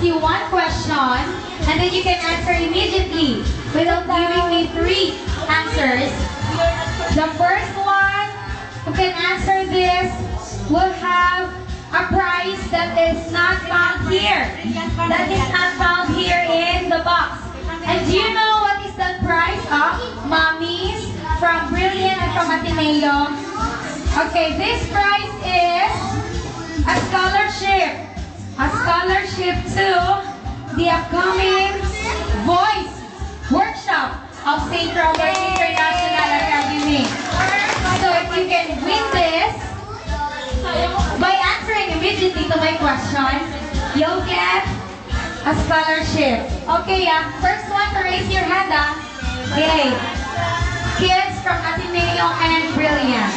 you one question, and then you can answer immediately without giving me 3 answers. The first one who can answer this will have a prize that is not found here. That is not found here in the box. And do you know what is that prize of Mommies from Brilliant and from Ateneo? Okay, this prize is a scholarship. A scholarship to the upcoming Voice Workshop of St. Robert International Academy. So if you can win this, by answering immediately to my question, you'll get a scholarship. Okay, first one to raise your hand. Okay. Kids from Ateneo and Brilliant.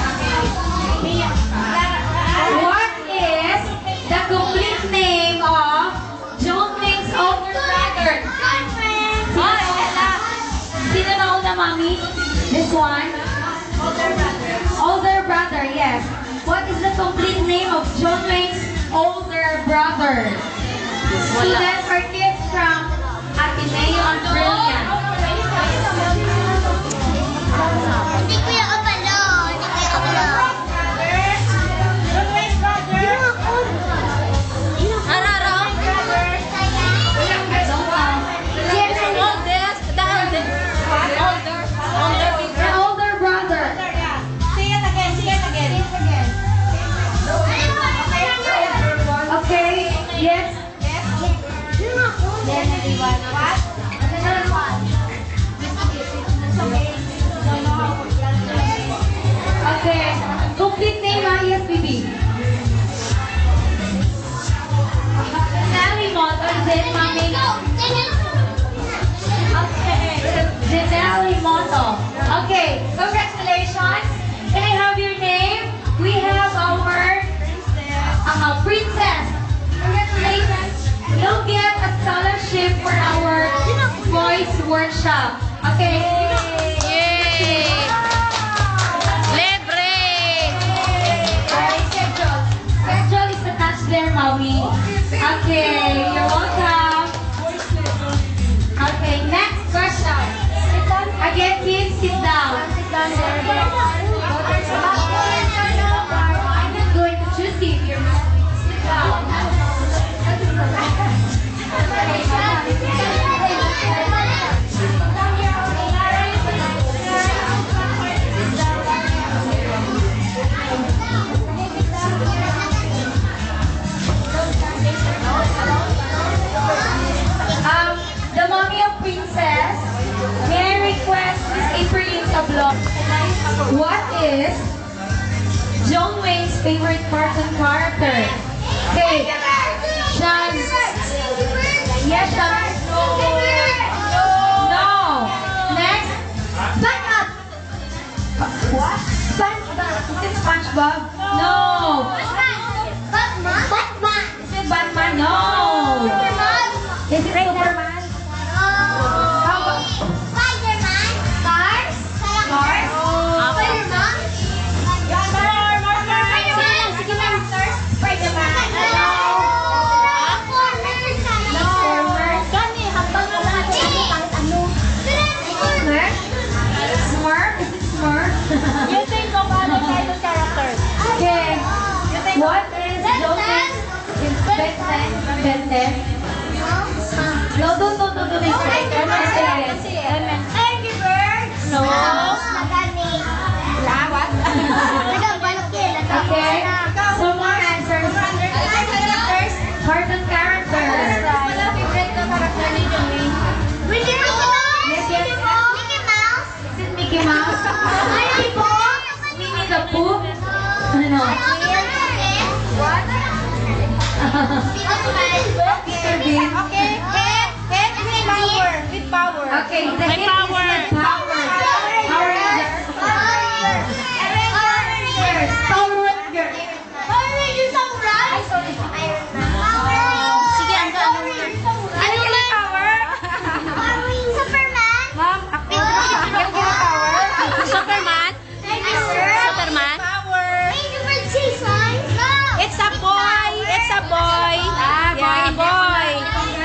What is the complete name of John Wing's older brother? Sino na una, Mommy? This one? Older brother. Older brother, yes. What is the complete name of John Wayne's older brother? Students or kids from Ateneo and Brilliant. Hindi ko yung kapalo. Hindi ko yung kapalo. Araro? The older brother. Say it again. Okay, yes. Okay, complete name ESPB. Sally Moto, is it, Mommy? Okay, Denali Moto. Okay, congratulations. Can I have your name? We have our princess. Congratulations. You'll get a scholarship for our voice workshop. Okay. Yay! Libre! Schedule is attached there, Maui. Okay, you're welcome. Okay, next question. Again, kids, sit down. I'm not going to choose you if you're not going to sit down. The mommy of Princess, may I request Miss Aprilline Tablon, what is John Wayne's favorite cartoon character? Okay, Sean. Yes, Sean. No. Next. SpongeBob. What? SpongeBob. Is it SpongeBob? No. Batman. Is it Batman? No. Is it Superman? How about Spider-Man. Cars. Cars? Spider-Man. Sige lang. Spider-Man. Transformers? Kami, habang lahat kahit ano. Smurf? Smurf? Is it Smurf? You think of other title characters. Okay. What is John Wayne's Ben 10? Ben 10? No, don't say Angry Birds. No. Magani. Lawat. Okay. So more answers. Cartoon character. Wala favorite na character ni John Wayne. Mickey Mouse. Yes, yes. Mickey Mouse. Is it Mickey Mouse? Winnie the Pooh. Winnie the Pooh? Ano? What? Mr. Bean. Okay. Head with power. With power. Okay, the hit is with power. Power Rangers. Avengers. Power Rangers. Power Rangers Samurai. Ay, sorry. Iron Man. Sige, ang gano'n. Ano yung power? Power Rangers Superman. Ma'am, Superman. Superman. Power. Jason. It's a boy. It's a boy. Ah, Yeah, boy. boy.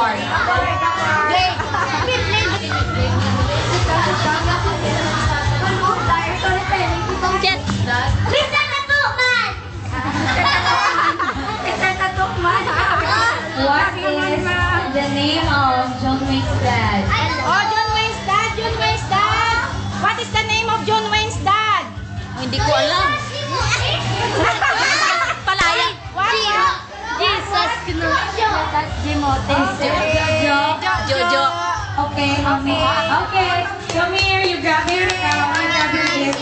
award. What is the name of John Wayne's dad? Oh, John Wayne's dad! John Wayne's dad! What is the name of John Wayne's dad? Oh, hindi ko alam. Palaya. What? Jesus. Jojo. Okay, mommy. Okay, come here. You grab your gift.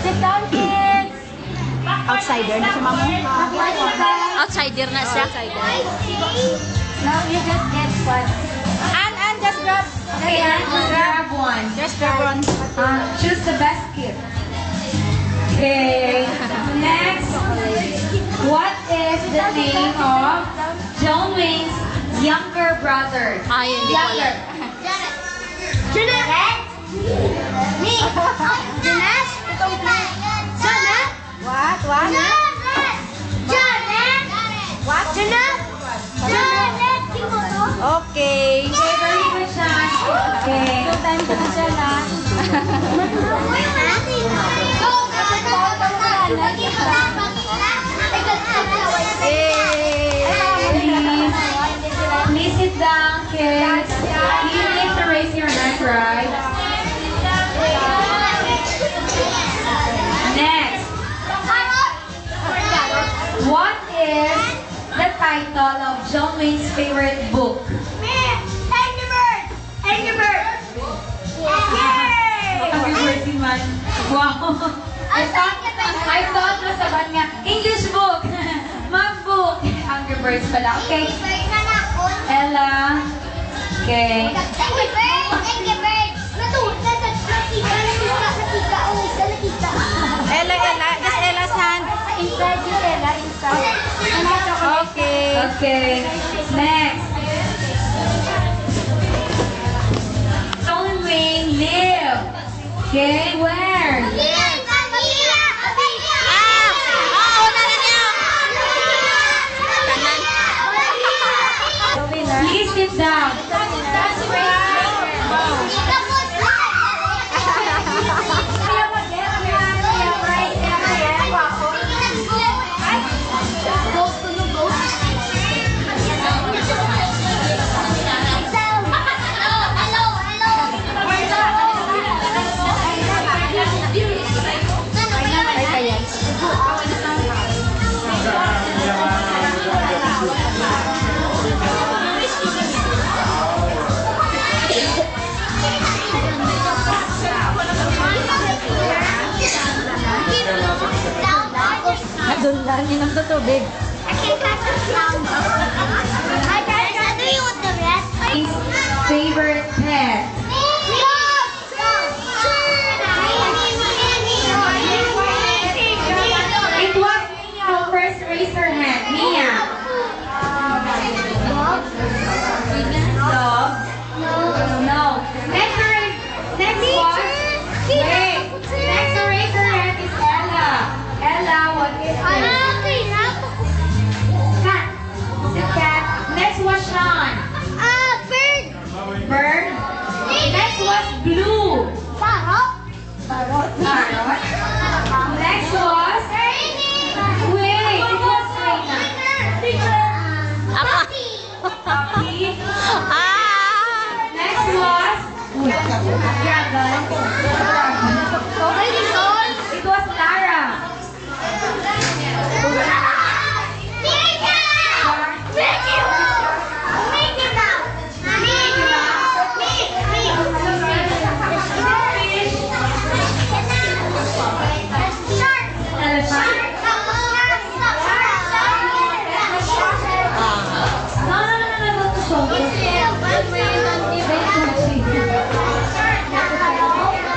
Sit down, kids. Outsider na si Mamo. Outsider na siya. Now you just get one. And just grab. Okay, just grab one. Just grab one. Choose the best gift. Okay. Next, what is the name of John Wayne's younger brother? Ay, hindi ko alam. What? What? Okay. Okay, very good, Sean. Okay. Two times na siya na. Please sit down, kids. You need to raise your hand, right? Next, what is the title of John Wayne's favorite book? Angry Birds man. Wow. I thought masaban nga. English book. Mag-book. Angry Birds pala. Okay. Ella. Okay. Ella, just Ella's hand. Inside you, Ella, inside. Okay. Okay. Next. John Wayne live. Okay, where? Please sit down. Doon lang, inom to tubig. His favorite pet. It was Mia who first raised her hand. Mia. Dog? No. Next was. Wait. Next to raise her hand is Ella. Ella, what is it? Cat. Is it cat? Next was Sean. Bird. Next was Blue. Parrot. Next was. Wait, it was Reina. Puppy. Next was. Dragon. It was Lara.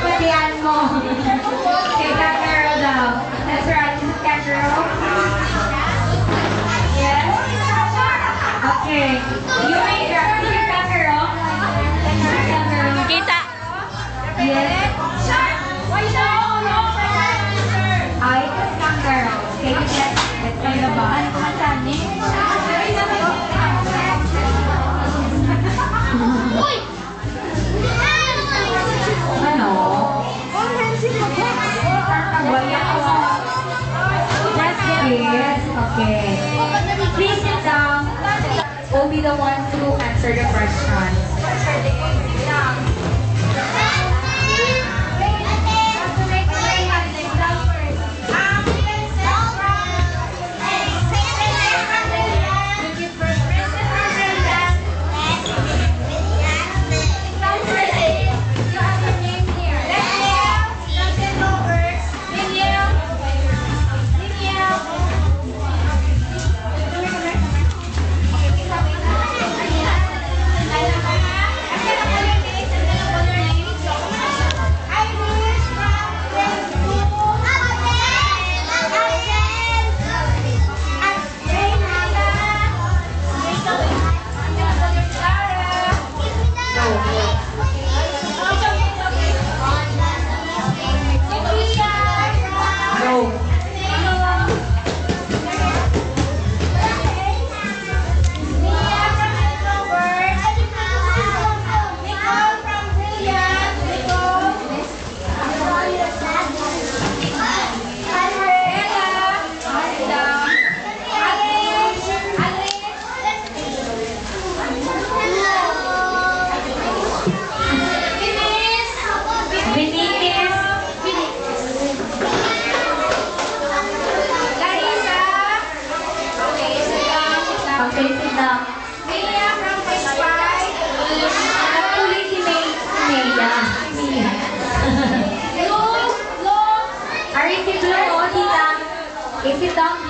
Patihan mo. Okay, kangaroo daw. That's right, this is kangaroo. Yes? Okay. You may grab your kangaroo. Kangaroo. Kita. Yes. I is kangaroo. Okay, let's try the ball. will be the one to answer the question. Is it done?